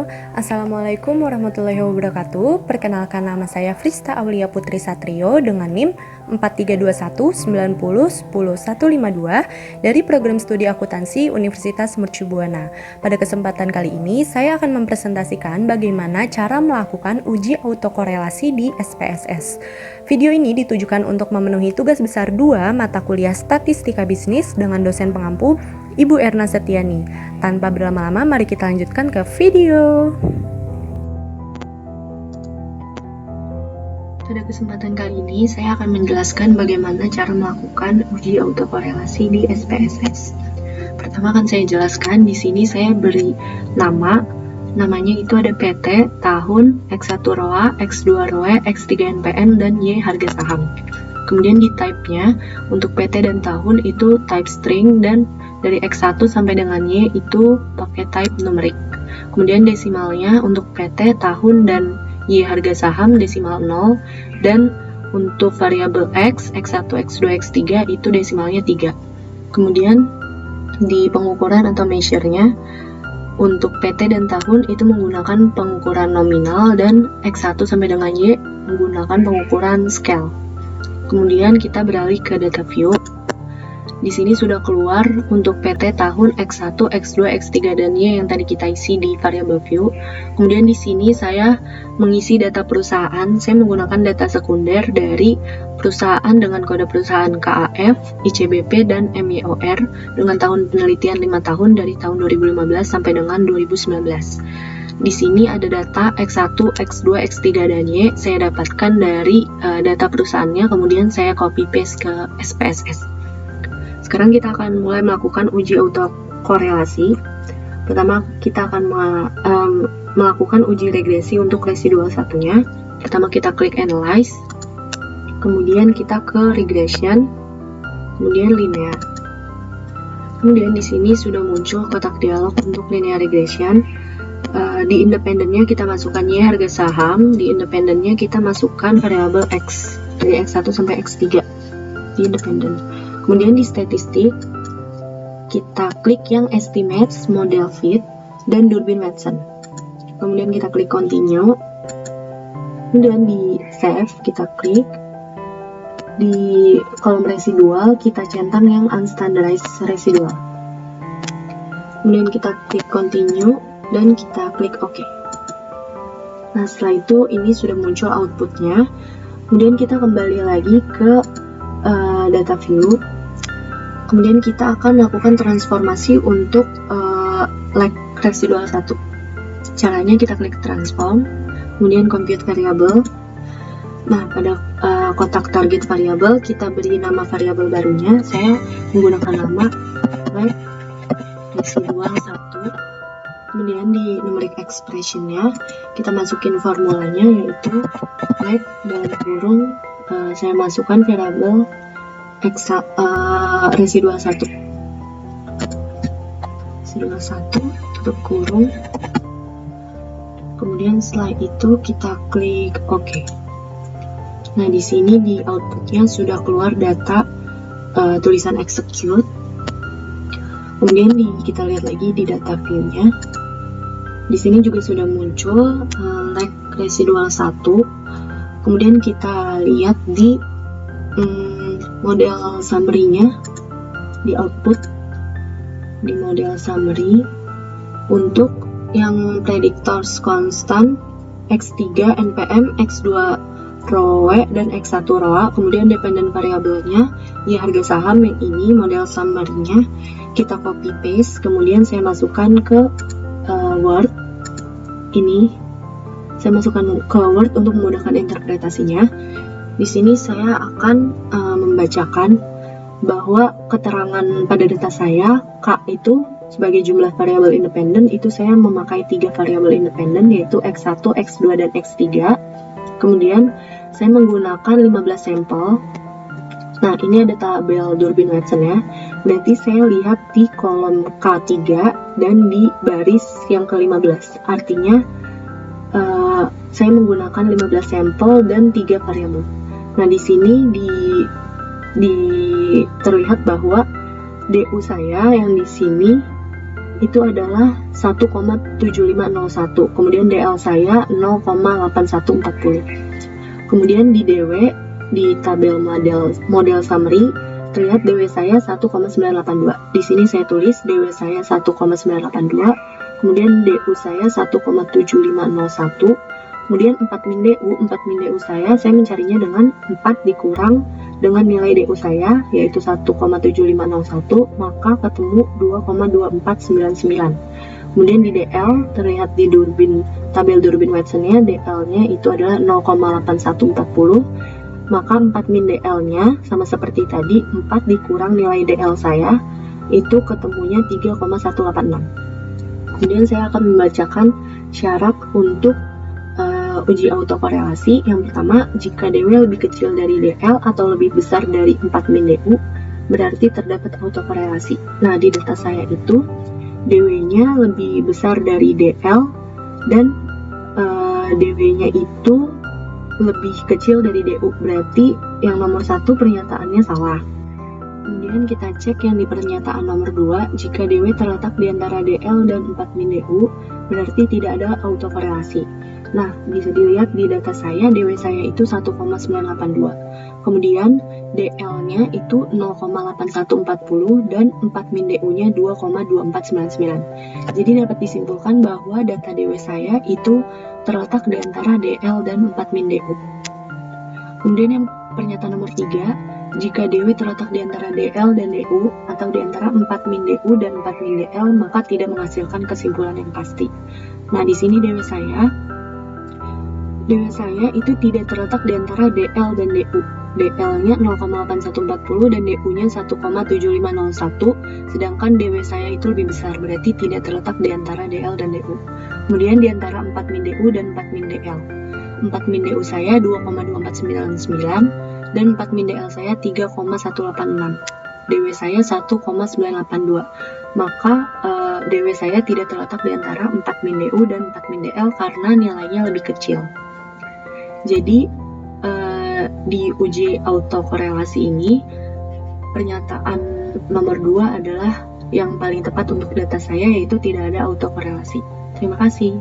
Halo, Assalamualaikum warahmatullahi wabarakatuh. Perkenalkan, nama saya Frista Aulia Putri Satrio dengan NIM 432190100152 dari Program Studi Akuntansi Universitas Mercu Buana. Pada kesempatan kali ini, saya akan mempresentasikan bagaimana cara melakukan uji autokorelasi di SPSS. Video ini ditujukan untuk memenuhi tugas besar 2 mata kuliah Statistika Bisnis dengan dosen pengampu Ibu Erna Setiani. Tanpa berlama-lama, mari kita lanjutkan ke video. Pada kesempatan kali ini, saya akan menjelaskan bagaimana cara melakukan uji autokorelasi di SPSS. Pertama akan saya jelaskan, di sini saya beri namanya itu ada PT, tahun, X1 ROA, X2 ROE, X3 NPN, dan Y harga saham. Kemudian di type-nya, untuk PT dan tahun itu type string, dan dari X1 sampai dengan Y itu pakai type numerik. Kemudian desimalnya untuk PT, tahun, dan Y harga saham desimal 0, dan untuk variabel X, X1, X2, X3 itu desimalnya 3. Kemudian di pengukuran atau measure-nya, untuk PT dan tahun itu menggunakan pengukuran nominal, dan X1 sampai dengan Y menggunakan pengukuran scale. Kemudian kita beralih ke data view. Di sini sudah keluar untuk PT, tahun, X1, X2, X3, dan Y yang tadi kita isi di variable view. Kemudian di sini saya mengisi data perusahaan. Saya menggunakan data sekunder dari perusahaan dengan kode perusahaan KAF, ICBP, dan MYOR dengan tahun penelitian 5 tahun dari tahun 2015 sampai dengan 2019. Di sini ada data X1, X2, X3, dan Y. Saya dapatkan dari data perusahaannya, kemudian saya copy paste ke SPSS. Sekarang kita akan mulai melakukan uji autokorelasi. Pertama, kita akan melakukan uji regresi untuk residual satunya. Pertama kita klik Analyze, kemudian kita ke Regression, kemudian Linear. Kemudian di sini sudah muncul kotak dialog untuk Linear Regression. Di independennya kita masukkan Y harga saham, di independennya kita masukkan variabel X, dari X1 sampai X3 di independen. Kemudian di statistik, kita klik yang Estimates, Model Fit, dan Durbin-Watson. Kemudian kita klik Continue. Kemudian di Save, kita klik. Di kolom residual, kita centang yang Unstandardized Residual. Kemudian kita klik Continue, dan kita klik OK. Nah, setelah itu, ini sudah muncul outputnya. Kemudian kita kembali lagi ke data view. Kemudian kita akan melakukan transformasi untuk leg residual 1. Caranya kita klik transform, kemudian compute variable. Nah, pada kotak target variable kita beri nama variabel barunya. Saya menggunakan nama leg residual 1. Kemudian di numeric expression-nya kita masukin formulanya, yaitu leg dalam kurung saya masukkan variabel residual 1. Residual 1 tutup kurung. Kemudian setelah itu kita klik OK. Nah, di sini di outputnya sudah keluar data tulisan execute. Kemudian kita lihat lagi di data view-nya. Di sini juga sudah muncul leg residual 1. Kemudian kita lihat di model summary-nya, di output, di model summary, untuk yang predictors constant, X3 NPM, X2 ROE, dan X1 ROA. Kemudian dependent variabelnya, Y harga saham yang ini, model summary-nya, kita copy paste, kemudian saya masukkan ke Word. Ini saya masukkan ke Word untuk memudahkan interpretasinya. Di sini saya akan membacakan bahwa keterangan pada data saya, K itu sebagai jumlah variabel independen, itu saya memakai 3 variabel independen, yaitu X1, X2, dan X3. Kemudian saya menggunakan 15 sampel. Nah, ini ada tabel Durbin-Watson ya. Berarti saya lihat di kolom K3 dan di baris yang ke-15. Artinya saya menggunakan 15 sampel dan 3 variabel. Nah, di sini terlihat bahwa DU saya yang di sini itu adalah 1,7501. Kemudian DL saya 0,8140. Kemudian di DW, di tabel model summary, terlihat DW saya 1,982. Di sini saya tulis DW saya 1,982, kemudian DU saya 1,7501, kemudian 4 min DU saya mencarinya dengan 4 dikurang dengan nilai DU saya, yaitu 1,7501, maka ketemu 2,2499. Kemudian di DL, terlihat di tabel Durbin-Watson-nya, DL-nya itu adalah 0,8140, maka 4 min DL-nya sama seperti tadi, 4 dikurang nilai DL saya, itu ketemunya 3,186. Kemudian saya akan membacakan syarat untuk uji autokorelasi. Yang pertama, jika DW lebih kecil dari DL atau lebih besar dari 4 min DU, berarti terdapat autokorelasi. Nah, di data saya itu, DW-nya lebih besar dari DL, dan DW-nya itu lebih kecil dari DU, berarti yang nomor 1 pernyataannya salah. Kemudian kita cek yang di pernyataan nomor 2, jika DW terletak di antara DL dan 4 min DU, berarti tidak ada autokorelasi. Nah, bisa dilihat di data saya, DW saya itu 1,982. Kemudian DL-nya itu 0,8140 dan 4 min DU-nya 2,2499. Jadi dapat disimpulkan bahwa data DW saya itu terletak di antara DL dan 4 min DU. Kemudian yang pernyataan nomor 3, jika DW terletak di antara DL dan DU atau di antara 4 min DU dan 4 min DL, maka tidak menghasilkan kesimpulan yang pasti. Nah, di sini DW saya itu tidak terletak di antara DL dan DU. DL-nya 0,8140 dan DU-nya 1,7501, sedangkan DW saya itu lebih besar, berarti tidak terletak di antara DL dan DU. Kemudian di antara 4 min DU dan 4 min DL. 4 min DU saya 2,2499 dan 4 min DL saya 3,186. DW saya 1,982. Maka DW saya tidak terletak di antara 4 min DU dan 4 min DL karena nilainya lebih kecil. Jadi di uji autokorelasi ini, pernyataan nomor 2 adalah yang paling tepat untuk data saya, yaitu tidak ada autokorelasi. Terima kasih.